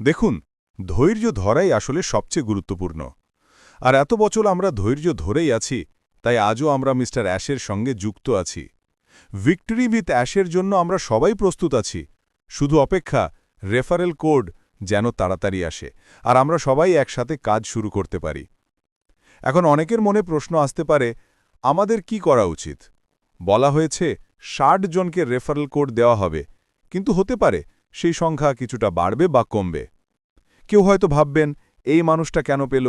দেখুন, ধৈর্য ধরাই আসলে সবচেয়ে গুরুত্বপূর্ণ। আর এত বছর আমরা ধৈর্য ধরেই আছি, তাই আজও আমরা মিস্টার অ্যাশের সঙ্গে যুক্ত আছি। ভিক্টরি উইথ অ্যাশের জন্য আমরা সবাই প্রস্তুত আছি। শুধু অপেক্ষা রেফারেল কোড যেন তাড়াতাড়ি আসে আর আমরা সবাই একসাথে কাজ শুরু করতে পারি। এখন অনেকের মনে প্রশ্ন আসতে পারে, আমাদের কি করা উচিত? বলা হয়েছে ৬০ জনকে রেফারেল কোড দেওয়া হবে, কিন্তু হতে পারে সেই সংখ্যা কিছুটা বাড়বে বা কমবে। কেউ হয়তো ভাববেন, এই মানুষটা কেন পেল,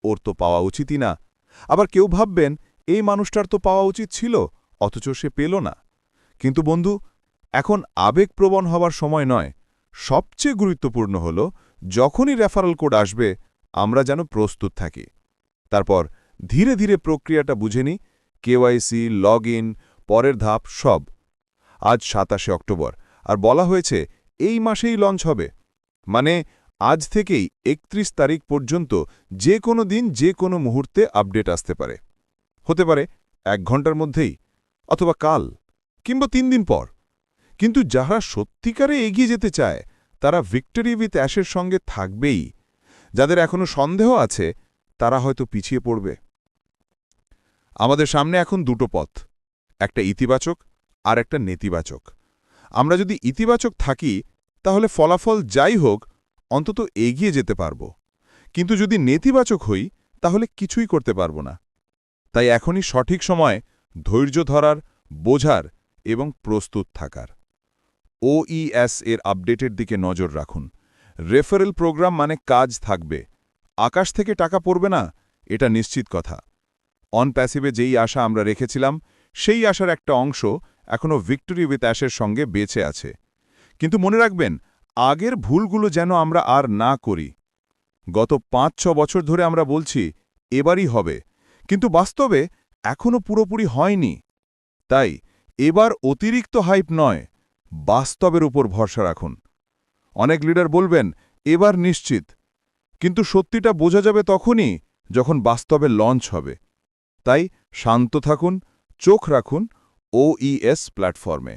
ওর তো পাওয়া উচিতই না। আবার কেউ ভাববেন, এই মানুষটার তো পাওয়া উচিত ছিল, অথচ সে পেল না। কিন্তু বন্ধু, এখন আবেগপ্রবণ হওয়ার সময় নয়। সবচেয়ে গুরুত্বপূর্ণ হল, যখনই রেফারেল কোড আসবে আমরা যেন প্রস্তুত থাকি। তারপর ধীরে ধীরে প্রক্রিয়াটা বুঝে নিই, কেওয়াইসি, লগ ইন, পরের ধাপ সব। আজ ২৭ অক্টোবর, আর বলা হয়েছে এই মাসেই লঞ্চ হবে। মানে আজ থেকেই ৩১ তারিখ পর্যন্ত যে কোনো দিন যে কোনো মুহূর্তে আপডেট আসতে পারে। হতে পারে ১ ঘন্টার মধ্যেই, অথবা কাল, কিংবা ৩ দিন পর। কিন্তু যারা সত্যিকারে এগিয়ে যেতে চায় তারা ভিক্টরি উইথ অ্যাশের সঙ্গে থাকবেই। যাদের এখনো সন্দেহ আছে তারা হয়তো পিছিয়ে পড়বে। আমাদের সামনে এখন দুটো পথ, একটা ইতিবাচক আর একটা নেতিবাচক। আমরা যদি ইতিবাচক থাকি তাহলে ফলাফল যাই হোক অন্তত এগিয়ে যেতে পারব, কিন্তু যদি নেতিবাচক হই তাহলে কিছুই করতে পারব না। তাই এখনই সঠিক সময় ধৈর্য ধরার, বোঝার এবং প্রস্তুত থাকার। ওইএস এর আপডেটের দিকে নজর রাখুন। রেফারেল প্রোগ্রাম মানে কাজ থাকবে, আকাশ থেকে টাকা পড়বে না, এটা নিশ্চিত কথা। অন প্যাসিভে যেই আশা আমরা রেখেছিলাম সেই আশার একটা অংশ এখনও ভিক্টরি উইথ অ্যাশের সঙ্গে বেঁচে আছে। কিন্তু মনে রাখবেন, আগের ভুলগুলো যেন আমরা আর না করি। গত ৫-৬ বছর ধরে আমরা বলছি এবারই হবে, কিন্তু বাস্তবে এখনও পুরোপুরি হয়নি। তাই এবার অতিরিক্ত হাইপ নয়, বাস্তবের উপর ভরসা রাখুন। অনেক লিডার বলবেন এবার নিশ্চিত, কিন্তু সত্যিটা বোঝা যাবে তখনই যখন বাস্তবে লঞ্চ হবে। তাই শান্ত থাকুন, চোখ রাখুন ওইএস প্ল্যাটফর্মে।